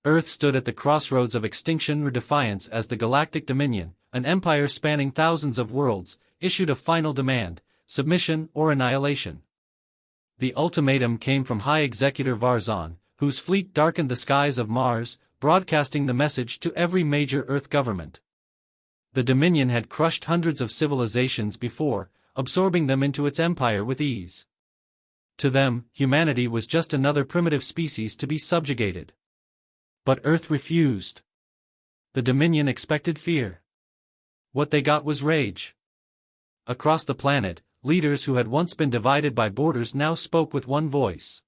Earth stood at the crossroads of extinction or defiance as the Galactic Dominion, an empire spanning thousands of worlds, issued a final demand: submission or annihilation. The ultimatum came from High Executor Varzon, whose fleet darkened the skies of Mars, broadcasting the message to every major Earth government. The Dominion had crushed hundreds of civilizations before, absorbing them into its empire with ease. To them, humanity was just another primitive species to be subjugated. But Earth refused. The Dominion expected fear. What they got was rage. Across the planet, leaders who had once been divided by borders now spoke with one voice.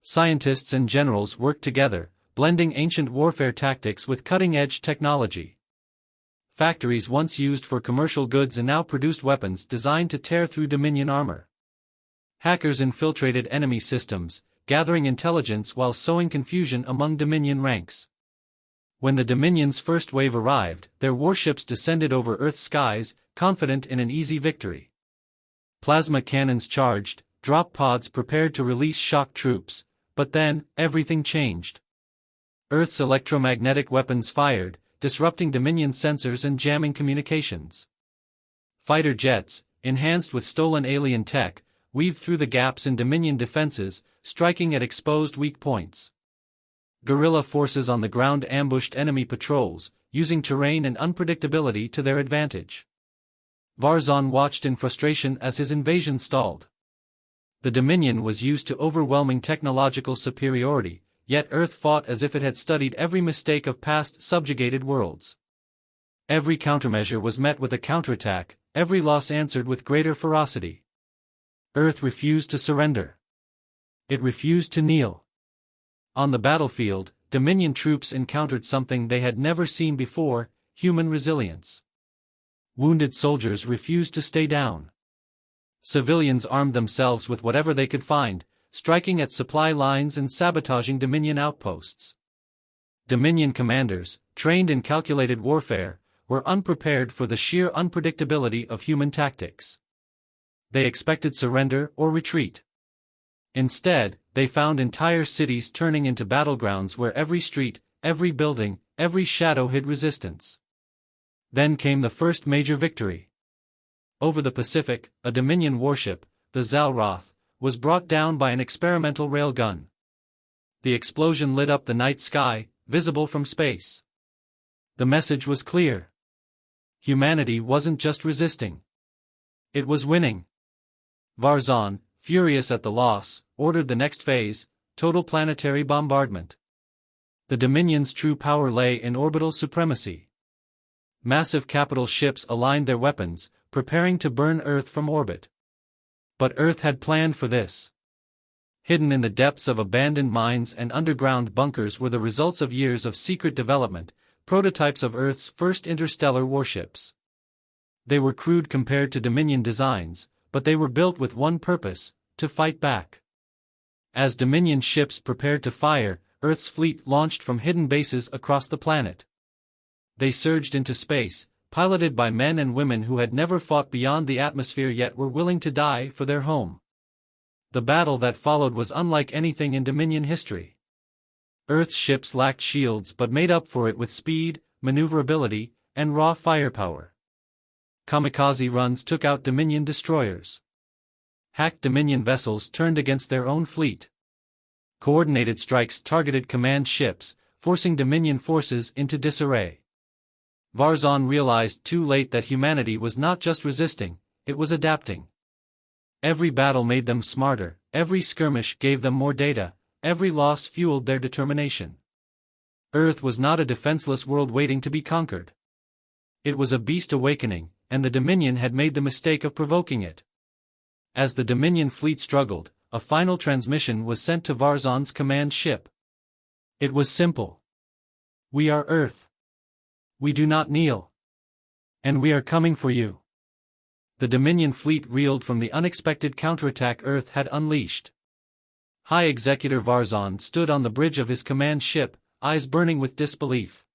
Scientists and generals worked together, blending ancient warfare tactics with cutting-edge technology. Factories once used for commercial goods and now produced weapons designed to tear through Dominion armor. Hackers infiltrated enemy systems, gathering intelligence while sowing confusion among Dominion ranks. When the Dominion's first wave arrived, their warships descended over Earth's skies, confident in an easy victory. Plasma cannons charged, drop pods prepared to release shock troops, but then, everything changed. Earth's electromagnetic weapons fired, disrupting Dominion sensors and jamming communications. Fighter jets, enhanced with stolen alien tech, weaved through the gaps in Dominion defenses, striking at exposed weak points. Guerrilla forces on the ground ambushed enemy patrols, using terrain and unpredictability to their advantage. Varzon watched in frustration as his invasion stalled. The Dominion was used to overwhelming technological superiority, yet Earth fought as if it had studied every mistake of past subjugated worlds. Every countermeasure was met with a counterattack, every loss answered with greater ferocity. Earth refused to surrender. It refused to kneel. On the battlefield, Dominion troops encountered something they had never seen before: human resilience. Wounded soldiers refused to stay down. Civilians armed themselves with whatever they could find, striking at supply lines and sabotaging Dominion outposts. Dominion commanders, trained in calculated warfare, were unprepared for the sheer unpredictability of human tactics. They expected surrender or retreat. Instead, they found entire cities turning into battlegrounds where every street, every building, every shadow hid resistance. Then came the first major victory. Over the Pacific, a Dominion warship, the Zalroth, was brought down by an experimental railgun. The explosion lit up the night sky, visible from space. The message was clear. Humanity wasn't just resisting. It was winning. Varzon, furious at the loss, ordered the next phase: total planetary bombardment. The Dominion's true power lay in orbital supremacy. Massive capital ships aligned their weapons, preparing to burn Earth from orbit. But Earth had planned for this. Hidden in the depths of abandoned mines and underground bunkers were the results of years of secret development, prototypes of Earth's first interstellar warships. They were crude compared to Dominion designs, but they were built with one purpose: to fight back. As Dominion ships prepared to fire, Earth's fleet launched from hidden bases across the planet. They surged into space, piloted by men and women who had never fought beyond the atmosphere yet were willing to die for their home. The battle that followed was unlike anything in Dominion history. Earth's ships lacked shields but made up for it with speed, maneuverability, and raw firepower. Kamikaze runs took out Dominion destroyers. Hacked Dominion vessels turned against their own fleet. Coordinated strikes targeted command ships, forcing Dominion forces into disarray. Varzon realized too late that humanity was not just resisting, it was adapting. Every battle made them smarter, every skirmish gave them more data, every loss fueled their determination. Earth was not a defenseless world waiting to be conquered. It was a beast awakening, and the Dominion had made the mistake of provoking it. As the Dominion fleet struggled, a final transmission was sent to Varzon's command ship. It was simple. "We are Earth. We do not kneel. And we are coming for you." The Dominion fleet reeled from the unexpected counterattack Earth had unleashed. High Executor Varzon stood on the bridge of his command ship, eyes burning with disbelief.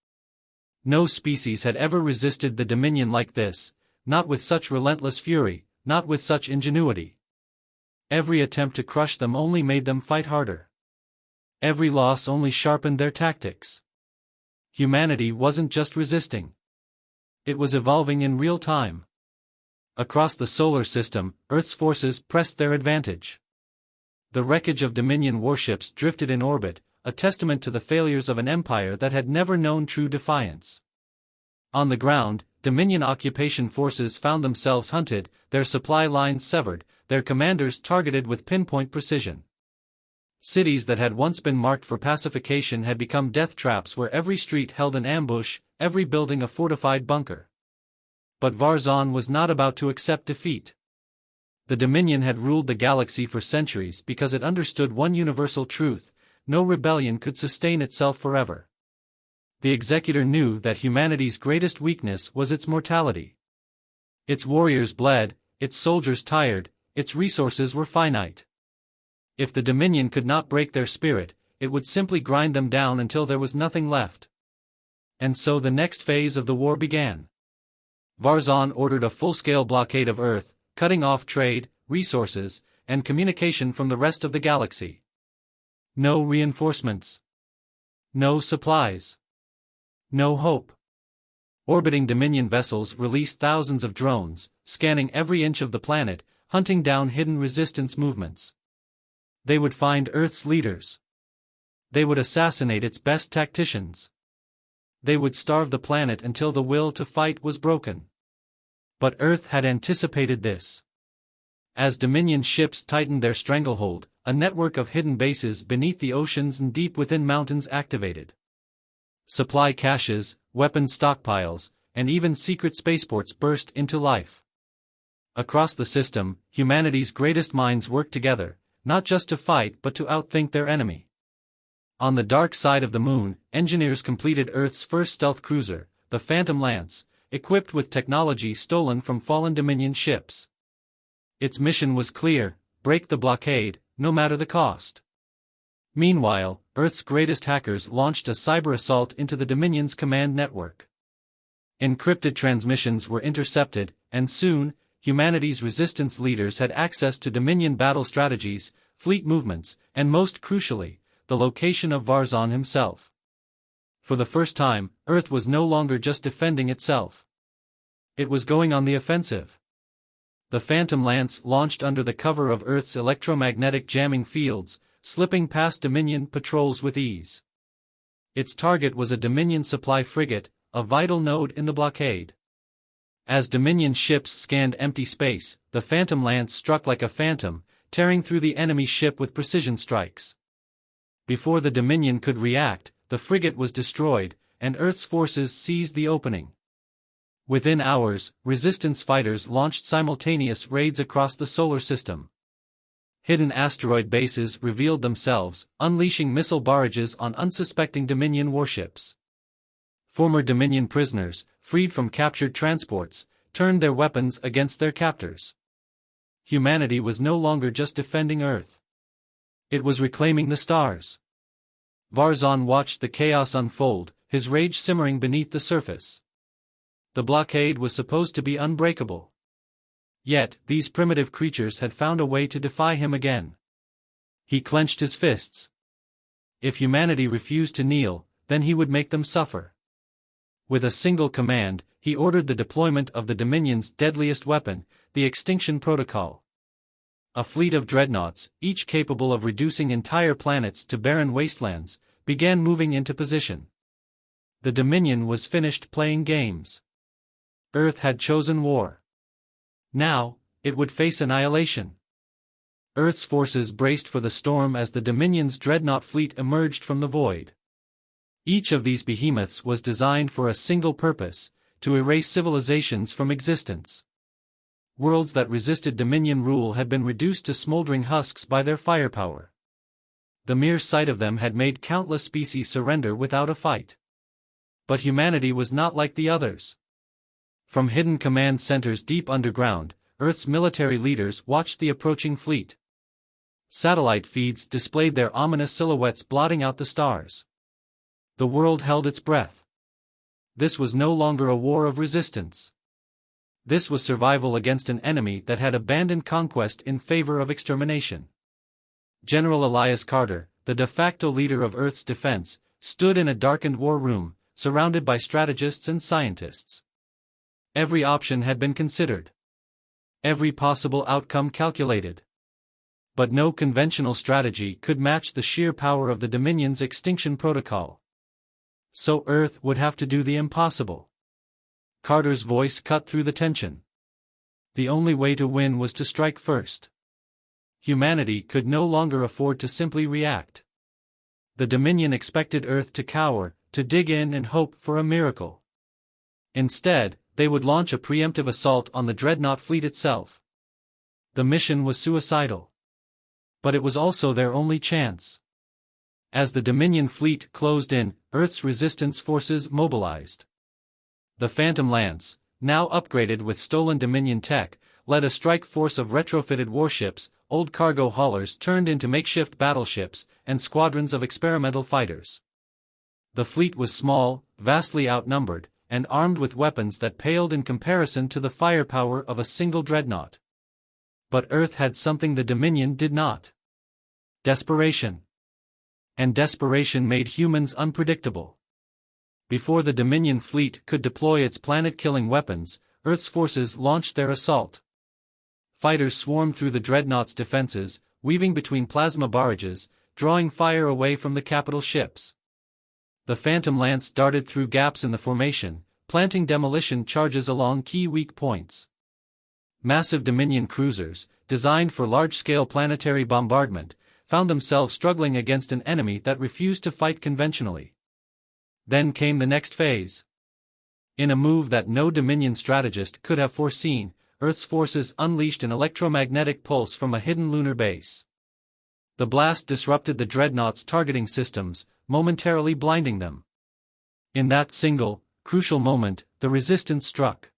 No species had ever resisted the Dominion like this, not with such relentless fury, not with such ingenuity. Every attempt to crush them only made them fight harder. Every loss only sharpened their tactics. Humanity wasn't just resisting. It was evolving in real time. Across the solar system, Earth's forces pressed their advantage. The wreckage of Dominion warships drifted in orbit, a testament to the failures of an empire that had never known true defiance. On the ground, Dominion occupation forces found themselves hunted, their supply lines severed, their commanders targeted with pinpoint precision. Cities that had once been marked for pacification had become death traps where every street held an ambush, every building a fortified bunker. But Varzan was not about to accept defeat. The Dominion had ruled the galaxy for centuries because it understood one universal truth: no rebellion could sustain itself forever. The Executor knew that humanity's greatest weakness was its mortality. Its warriors bled, its soldiers tired, its resources were finite. If the Dominion could not break their spirit, it would simply grind them down until there was nothing left. And so the next phase of the war began. Varzan ordered a full-scale blockade of Earth, cutting off trade, resources, and communication from the rest of the galaxy. No reinforcements. No supplies. No hope. Orbiting Dominion vessels released thousands of drones, scanning every inch of the planet, hunting down hidden resistance movements. They would find Earth's leaders. They would assassinate its best tacticians. They would starve the planet until the will to fight was broken. But Earth had anticipated this. As Dominion ships tightened their stranglehold, a network of hidden bases beneath the oceans and deep within mountains activated. Supply caches, weapons stockpiles, and even secret spaceports burst into life. Across the system, humanity's greatest minds worked together, not just to fight but to outthink their enemy. On the dark side of the moon, engineers completed Earth's first stealth cruiser, the Phantom Lance, equipped with technology stolen from fallen Dominion ships. Its mission was clear: break the blockade, no matter the cost. Meanwhile, Earth's greatest hackers launched a cyber assault into the Dominion's command network. Encrypted transmissions were intercepted, and soon, humanity's resistance leaders had access to Dominion battle strategies, fleet movements, and most crucially, the location of Varzan himself. For the first time, Earth was no longer just defending itself. It was going on the offensive. The Phantom Lance launched under the cover of Earth's electromagnetic jamming fields, slipping past Dominion patrols with ease. Its target was a Dominion supply frigate, a vital node in the blockade. As Dominion ships scanned empty space, the Phantom Lance struck like a phantom, tearing through the enemy ship with precision strikes. Before the Dominion could react, the frigate was destroyed, and Earth's forces seized the opening. Within hours, resistance fighters launched simultaneous raids across the solar system. Hidden asteroid bases revealed themselves, unleashing missile barrages on unsuspecting Dominion warships. Former Dominion prisoners, freed from captured transports, turned their weapons against their captors. Humanity was no longer just defending Earth. It was reclaiming the stars. Varzan watched the chaos unfold, his rage simmering beneath the surface. The blockade was supposed to be unbreakable. Yet, these primitive creatures had found a way to defy him again. He clenched his fists. If humanity refused to kneel, then he would make them suffer. With a single command, he ordered the deployment of the Dominion's deadliest weapon, the Extinction Protocol. A fleet of dreadnoughts, each capable of reducing entire planets to barren wastelands, began moving into position. The Dominion was finished playing games. Earth had chosen war. Now, it would face annihilation. Earth's forces braced for the storm as the Dominion's dreadnought fleet emerged from the void. Each of these behemoths was designed for a single purpose: to erase civilizations from existence. Worlds that resisted Dominion rule had been reduced to smoldering husks by their firepower. The mere sight of them had made countless species surrender without a fight. But humanity was not like the others. From hidden command centers deep underground, Earth's military leaders watched the approaching fleet. Satellite feeds displayed their ominous silhouettes blotting out the stars. The world held its breath. This was no longer a war of resistance. This was survival against an enemy that had abandoned conquest in favor of extermination. General Elias Carter, the de facto leader of Earth's defense, stood in a darkened war room, surrounded by strategists and scientists. Every option had been considered. Every possible outcome calculated. But no conventional strategy could match the sheer power of the Dominion's extinction protocol. So Earth would have to do the impossible. Carter's voice cut through the tension. The only way to win was to strike first. Humanity could no longer afford to simply react. The Dominion expected Earth to cower, to dig in and hope for a miracle. Instead, they would launch a preemptive assault on the dreadnought fleet itself. The mission was suicidal. But it was also their only chance. As the Dominion fleet closed in, Earth's resistance forces mobilized. The Phantom Lance, now upgraded with stolen Dominion tech, led a strike force of retrofitted warships, old cargo haulers turned into makeshift battleships, and squadrons of experimental fighters. The fleet was small, vastly outnumbered, and armed with weapons that paled in comparison to the firepower of a single dreadnought. But Earth had something the Dominion did not. Desperation. And desperation made humans unpredictable. Before the Dominion fleet could deploy its planet-killing weapons, Earth's forces launched their assault. Fighters swarmed through the dreadnought's defenses, weaving between plasma barrages, drawing fire away from the capital ships. The Phantom Lance darted through gaps in the formation, planting demolition charges along key weak points. Massive Dominion cruisers, designed for large-scale planetary bombardment, found themselves struggling against an enemy that refused to fight conventionally. Then came the next phase. In a move that no Dominion strategist could have foreseen, Earth's forces unleashed an electromagnetic pulse from a hidden lunar base. The blast disrupted the dreadnought's targeting systems, momentarily blinding them. In that single, crucial moment, the resistance struck.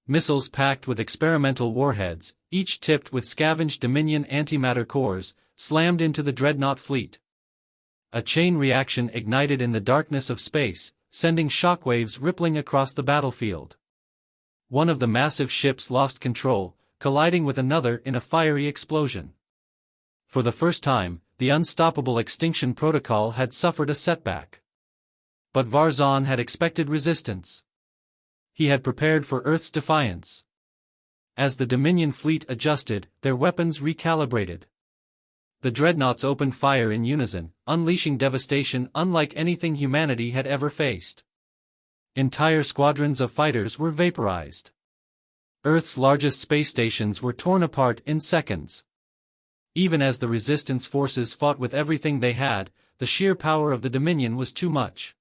Missiles packed with experimental warheads, each tipped with scavenged Dominion antimatter cores, slammed into the dreadnought fleet. A chain reaction ignited in the darkness of space, sending shockwaves rippling across the battlefield. One of the massive ships lost control, colliding with another in a fiery explosion. For the first time, the unstoppable extinction protocol had suffered a setback. But Varzan had expected resistance. He had prepared for Earth's defiance. As the Dominion fleet adjusted, their weapons recalibrated. The dreadnoughts opened fire in unison, unleashing devastation unlike anything humanity had ever faced. Entire squadrons of fighters were vaporized. Earth's largest space stations were torn apart in seconds. Even as the resistance forces fought with everything they had, the sheer power of the Dominion was too much.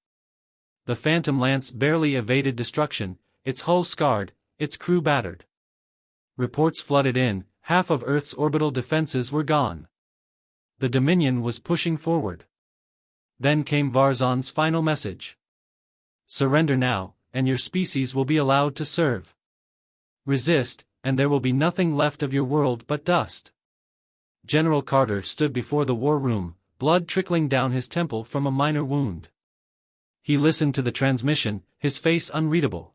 The Phantom Lance barely evaded destruction, its hull scarred, its crew battered. Reports flooded in, half of Earth's orbital defenses were gone. The Dominion was pushing forward. Then came Varzan's final message. Surrender now, and your species will be allowed to serve. Resist, and there will be nothing left of your world but dust. General Carter stood before the war room, blood trickling down his temple from a minor wound. He listened to the transmission, his face unreadable.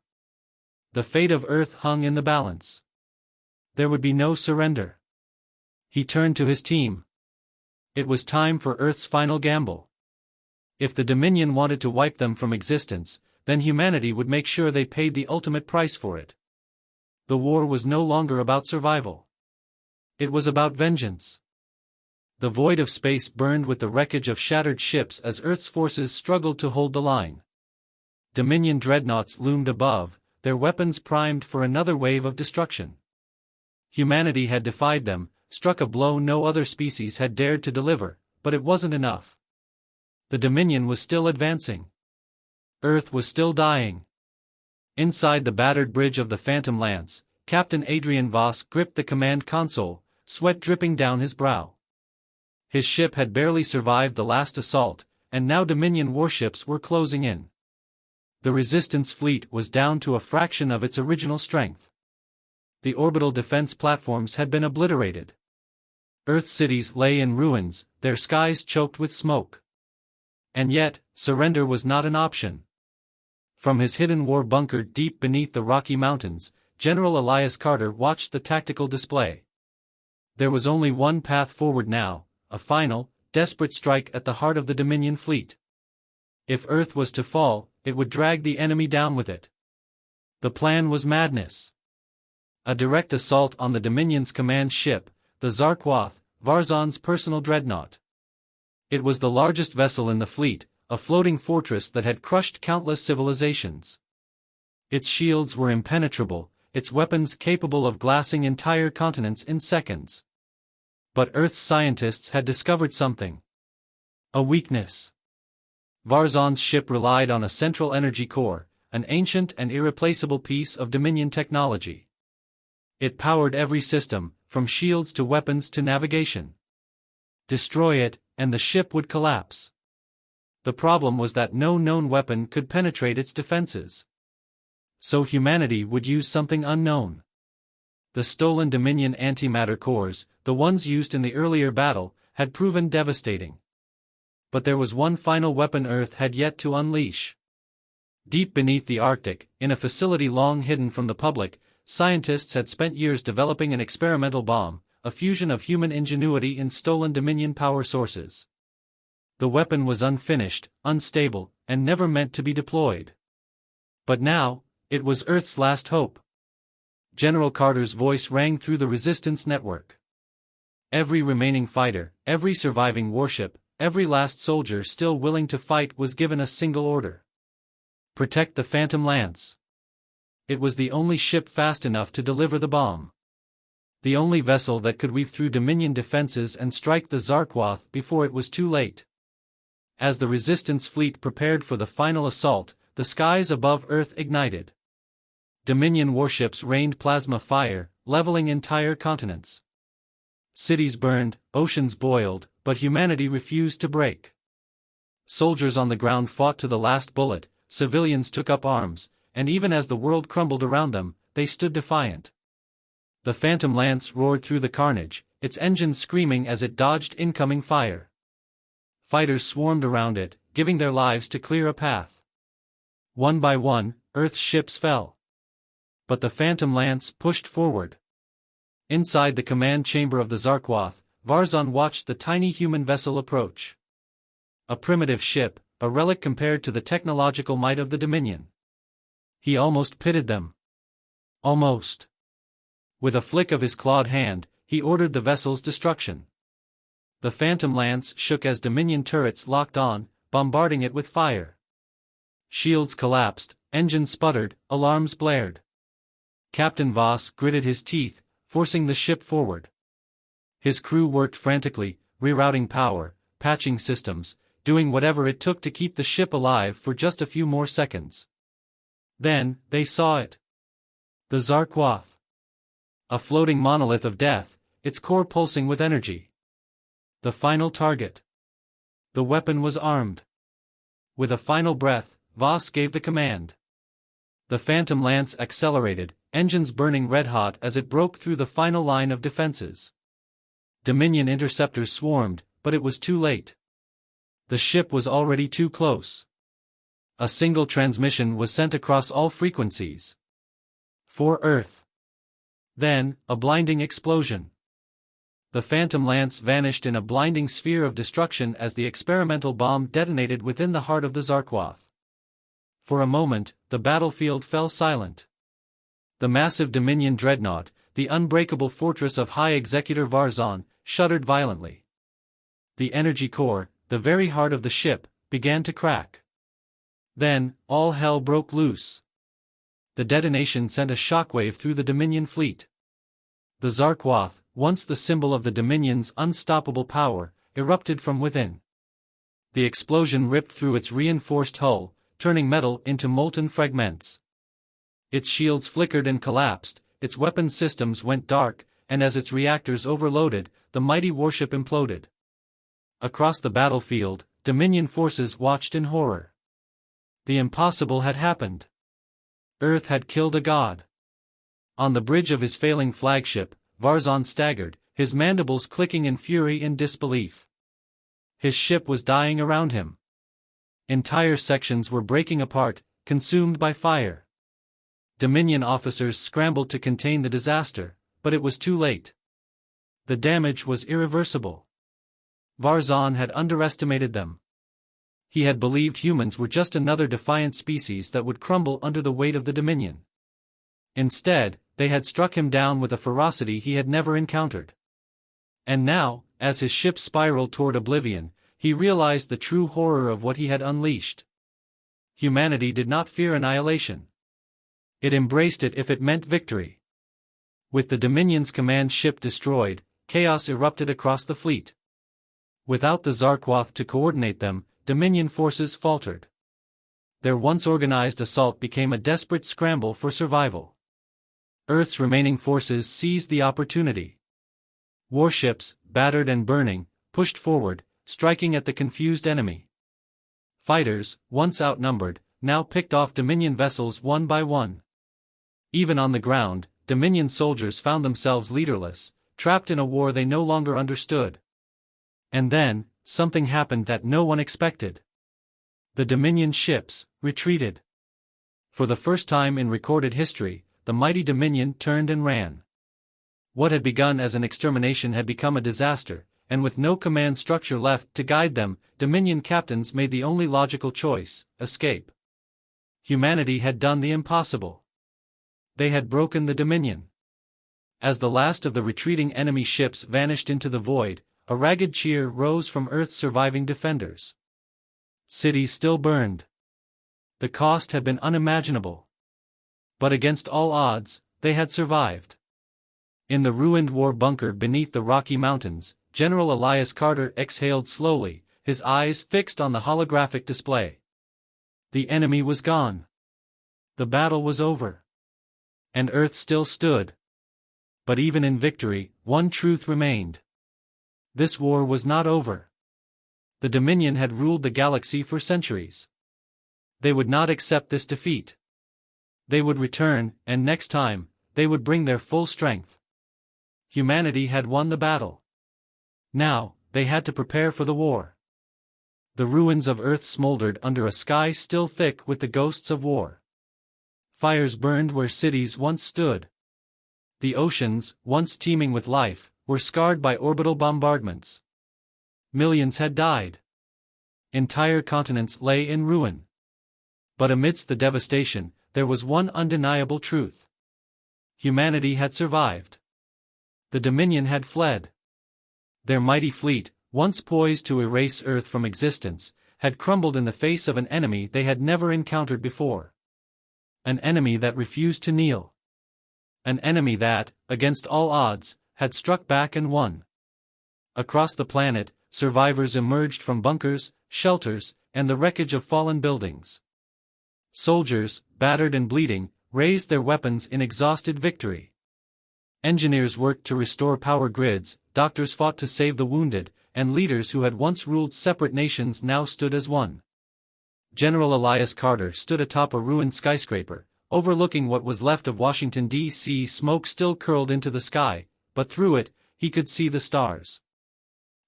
The fate of Earth hung in the balance. There would be no surrender. He turned to his team. It was time for Earth's final gamble. If the Dominion wanted to wipe them from existence, then humanity would make sure they paid the ultimate price for it. The war was no longer about survival. It was about vengeance. The void of space burned with the wreckage of shattered ships as Earth's forces struggled to hold the line. Dominion dreadnoughts loomed above, their weapons primed for another wave of destruction. Humanity had defied them, struck a blow no other species had dared to deliver, but it wasn't enough. The Dominion was still advancing. Earth was still dying. Inside the battered bridge of the Phantom Lance, Captain Adrian Voss gripped the command console, sweat dripping down his brow. His ship had barely survived the last assault, and now Dominion warships were closing in. The Resistance fleet was down to a fraction of its original strength. The orbital defense platforms had been obliterated. Earth's cities lay in ruins, their skies choked with smoke. And yet, surrender was not an option. From his hidden war bunker deep beneath the Rocky Mountains, General Elias Carter watched the tactical display. There was only one path forward now, a final, desperate strike at the heart of the Dominion fleet. If Earth was to fall, it would drag the enemy down with it. The plan was madness. A direct assault on the Dominion's command ship, the Zarquath, Varzan's personal dreadnought. It was the largest vessel in the fleet, a floating fortress that had crushed countless civilizations. Its shields were impenetrable, its weapons capable of glassing entire continents in seconds. But Earth's scientists had discovered something. A weakness. Varzan's ship relied on a central energy core, an ancient and irreplaceable piece of Dominion technology. It powered every system, from shields to weapons to navigation. Destroy it, and the ship would collapse. The problem was that no known weapon could penetrate its defenses. So humanity would use something unknown. The stolen Dominion antimatter cores, the ones used in the earlier battle, had proven devastating. But there was one final weapon Earth had yet to unleash. Deep beneath the Arctic, in a facility long hidden from the public, scientists had spent years developing an experimental bomb, a fusion of human ingenuity and stolen Dominion power sources. The weapon was unfinished, unstable, and never meant to be deployed. But now, it was Earth's last hope. General Carter's voice rang through the resistance network. Every remaining fighter, every surviving warship, every last soldier still willing to fight was given a single order. Protect the Phantom Lance. It was the only ship fast enough to deliver the bomb. The only vessel that could weave through Dominion defenses and strike the Zarquath before it was too late. As the resistance fleet prepared for the final assault, the skies above Earth ignited. Dominion warships rained plasma fire, leveling entire continents. Cities burned, oceans boiled, but humanity refused to break. Soldiers on the ground fought to the last bullet, civilians took up arms, and even as the world crumbled around them, they stood defiant. The Phantom Lance roared through the carnage, its engines screaming as it dodged incoming fire. Fighters swarmed around it, giving their lives to clear a path. One by one, Earth's ships fell. But the Phantom Lance pushed forward. Inside the command chamber of the Zarquath, Varzan watched the tiny human vessel approach. A primitive ship, a relic compared to the technological might of the Dominion. He almost pitied them. Almost. With a flick of his clawed hand, he ordered the vessel's destruction. The Phantom Lance shook as Dominion turrets locked on, bombarding it with fire. Shields collapsed, engines sputtered, alarms blared. Captain Voss gritted his teeth, forcing the ship forward. His crew worked frantically, rerouting power, patching systems, doing whatever it took to keep the ship alive for just a few more seconds. Then, they saw it. The Zarquath. A floating monolith of death, its core pulsing with energy. The final target. The weapon was armed. With a final breath, Voss gave the command. The Phantom Lance accelerated, engines burning red-hot as it broke through the final line of defenses. Dominion interceptors swarmed, but it was too late. The ship was already too close. A single transmission was sent across all frequencies. For Earth. Then, a blinding explosion. The Phantom Lance vanished in a blinding sphere of destruction as the experimental bomb detonated within the heart of the Zarquath. For a moment, the battlefield fell silent. The massive Dominion dreadnought, the unbreakable fortress of High Executor Varzan, shuddered violently. The energy core, the very heart of the ship, began to crack. Then, all hell broke loose. The detonation sent a shockwave through the Dominion fleet. The Zarquath, once the symbol of the Dominion's unstoppable power, erupted from within. The explosion ripped through its reinforced hull, turning metal into molten fragments. Its shields flickered and collapsed, its weapon systems went dark, and as its reactors overloaded, the mighty warship imploded. Across the battlefield, Dominion forces watched in horror. The impossible had happened. Earth had killed a god. On the bridge of his failing flagship, Varzan staggered, his mandibles clicking in fury and disbelief. His ship was dying around him. Entire sections were breaking apart, consumed by fire. Dominion officers scrambled to contain the disaster, but it was too late. The damage was irreversible. Varzan had underestimated them. He had believed humans were just another defiant species that would crumble under the weight of the Dominion. Instead, they had struck him down with a ferocity he had never encountered. And now, as his ship spiraled toward oblivion, he realized the true horror of what he had unleashed. Humanity did not fear annihilation. It embraced it if it meant victory. With the Dominion's command ship destroyed, chaos erupted across the fleet. Without the Zarquath to coordinate them, Dominion forces faltered. Their once organized assault became a desperate scramble for survival. Earth's remaining forces seized the opportunity. Warships, battered and burning, pushed forward, striking at the confused enemy. Fighters, once outnumbered, now picked off Dominion vessels one by one. Even on the ground, Dominion soldiers found themselves leaderless, trapped in a war they no longer understood. And then, something happened that no one expected. The Dominion ships retreated. For the first time in recorded history, the mighty Dominion turned and ran. What had begun as an extermination had become a disaster, and with no command structure left to guide them, Dominion captains made the only logical choice: escape. Humanity had done the impossible. They had broken the Dominion. As the last of the retreating enemy ships vanished into the void, a ragged cheer rose from Earth's surviving defenders. Cities still burned. The cost had been unimaginable. But against all odds, they had survived. In the ruined war bunker beneath the Rocky Mountains, General Elias Carter exhaled slowly, his eyes fixed on the holographic display. The enemy was gone. The battle was over. And Earth still stood. But even in victory, one truth remained. This war was not over. The Dominion had ruled the galaxy for centuries. They would not accept this defeat. They would return, and next time, they would bring their full strength. Humanity had won the battle. Now, they had to prepare for the war. The ruins of Earth smoldered under a sky still thick with the ghosts of war. Fires burned where cities once stood. The oceans, once teeming with life, were scarred by orbital bombardments. Millions had died. Entire continents lay in ruin. But amidst the devastation, there was one undeniable truth. Humanity had survived. The Dominion had fled. Their mighty fleet, once poised to erase Earth from existence, had crumbled in the face of an enemy they had never encountered before. An enemy that refused to kneel. An enemy that, against all odds, had struck back and won. Across the planet, survivors emerged from bunkers, shelters, and the wreckage of fallen buildings. Soldiers, battered and bleeding, raised their weapons in exhausted victory. Engineers worked to restore power grids, doctors fought to save the wounded, and leaders who had once ruled separate nations now stood as one. General Elias Carter stood atop a ruined skyscraper, overlooking what was left of Washington, D.C. Smoke still curled into the sky, but through it, he could see the stars.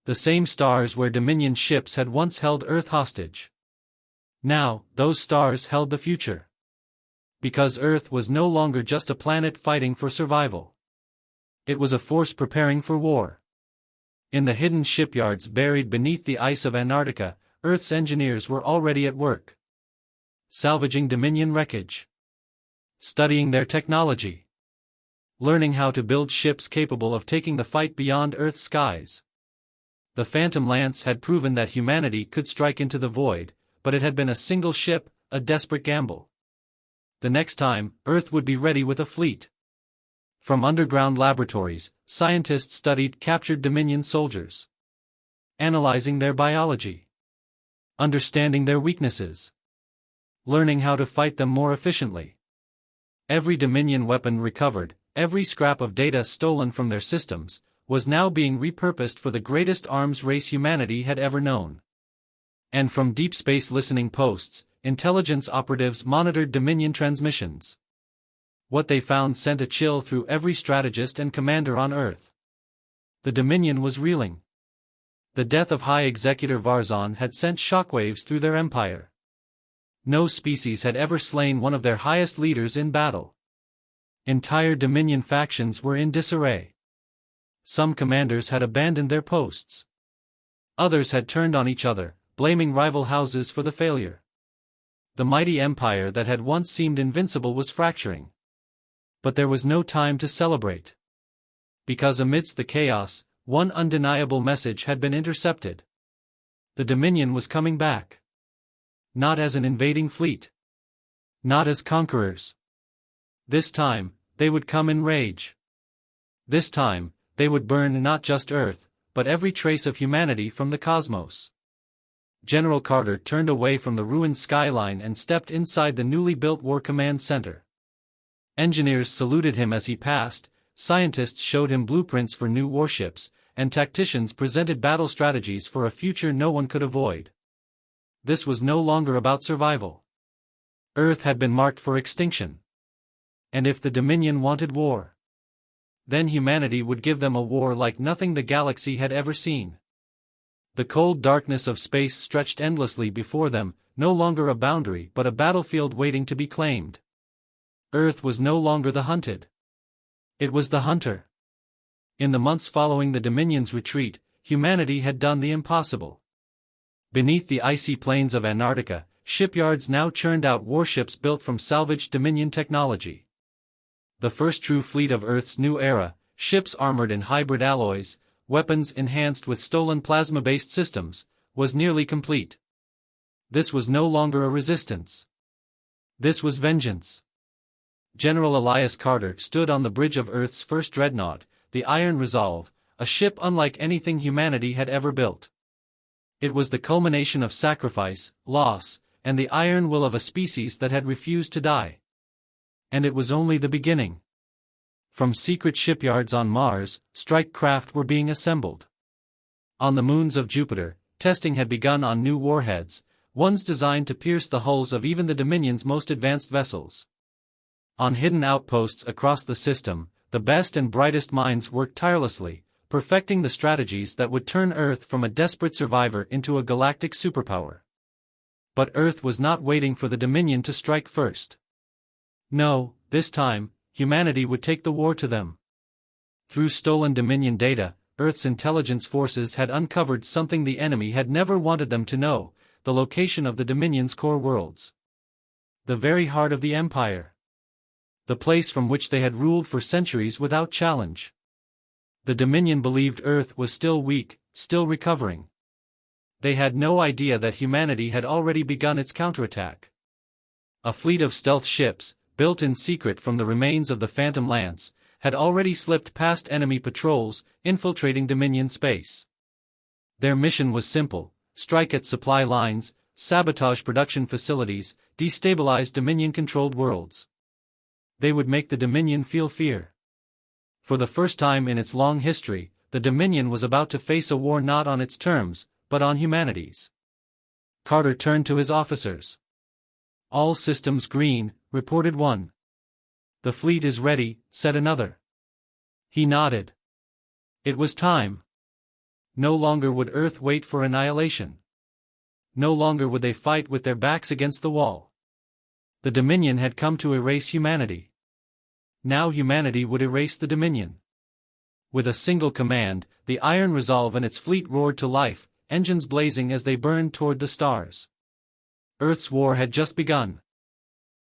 The same stars where Dominion ships had once held Earth hostage. Now, those stars held the future. Because Earth was no longer just a planet fighting for survival. It was a force preparing for war. In the hidden shipyards buried beneath the ice of Antarctica, Earth's engineers were already at work. Salvaging Dominion wreckage. Studying their technology. Learning how to build ships capable of taking the fight beyond Earth's skies. The Phantom Lance had proven that humanity could strike into the void, but it had been a single ship, a desperate gamble. The next time, Earth would be ready with a fleet. From underground laboratories, scientists studied captured Dominion soldiers. Analyzing their biology. Understanding their weaknesses. Learning how to fight them more efficiently. Every Dominion weapon recovered, every scrap of data stolen from their systems, was now being repurposed for the greatest arms race humanity had ever known. And from deep space listening posts, intelligence operatives monitored Dominion transmissions. What they found sent a chill through every strategist and commander on Earth. The Dominion was reeling. The death of High Executor Varzan had sent shockwaves through their empire. No species had ever slain one of their highest leaders in battle. Entire Dominion factions were in disarray. Some commanders had abandoned their posts. Others had turned on each other, blaming rival houses for the failure. The mighty empire that had once seemed invincible was fracturing. But there was no time to celebrate. Because amidst the chaos, one undeniable message had been intercepted. The Dominion was coming back. Not as an invading fleet. Not as conquerors. This time, they would come in rage. This time, they would burn not just Earth, but every trace of humanity from the cosmos. General Carter turned away from the ruined skyline and stepped inside the newly built War Command Center. Engineers saluted him as he passed, scientists showed him blueprints for new warships, and tacticians presented battle strategies for a future no one could avoid. This was no longer about survival. Earth had been marked for extinction. And if the Dominion wanted war, then humanity would give them a war like nothing the galaxy had ever seen. The cold darkness of space stretched endlessly before them, no longer a boundary but a battlefield waiting to be claimed. Earth was no longer the hunted. It was the hunter. In the months following the Dominion's retreat, humanity had done the impossible. Beneath the icy plains of Antarctica, shipyards now churned out warships built from salvaged Dominion technology. The first true fleet of Earth's new era, ships armored in hybrid alloys, weapons enhanced with stolen plasma-based systems, was nearly complete. This was no longer a resistance. This was vengeance. General Elias Carter stood on the bridge of Earth's first dreadnought, the Iron Resolve, a ship unlike anything humanity had ever built. It was the culmination of sacrifice, loss, and the iron will of a species that had refused to die. And it was only the beginning. From secret shipyards on Mars, strike craft were being assembled. On the moons of Jupiter, testing had begun on new warheads, ones designed to pierce the hulls of even the Dominion's most advanced vessels. On hidden outposts across the system, the best and brightest minds worked tirelessly, perfecting the strategies that would turn Earth from a desperate survivor into a galactic superpower. But Earth was not waiting for the Dominion to strike first. No, this time, humanity would take the war to them. Through stolen Dominion data, Earth's intelligence forces had uncovered something the enemy had never wanted them to know: the location of the Dominion's core worlds. The very heart of the Empire. The place from which they had ruled for centuries without challenge. The Dominion believed Earth was still weak, still recovering. They had no idea that humanity had already begun its counterattack. A fleet of stealth ships, built in secret from the remains of the Phantom Lance, had already slipped past enemy patrols, infiltrating Dominion space. Their mission was simple: strike at supply lines, sabotage production facilities, destabilize Dominion-controlled worlds. They would make the Dominion feel fear. For the first time in its long history, the Dominion was about to face a war not on its terms, but on humanity's. Carter turned to his officers. "All systems green," reported one. "The fleet is ready," said another. He nodded. It was time. No longer would Earth wait for annihilation. No longer would they fight with their backs against the wall. The Dominion had come to erase humanity. Now humanity would erase the Dominion. With a single command, the Iron Resolve and its fleet roared to life, engines blazing as they burned toward the stars. Earth's war had just begun.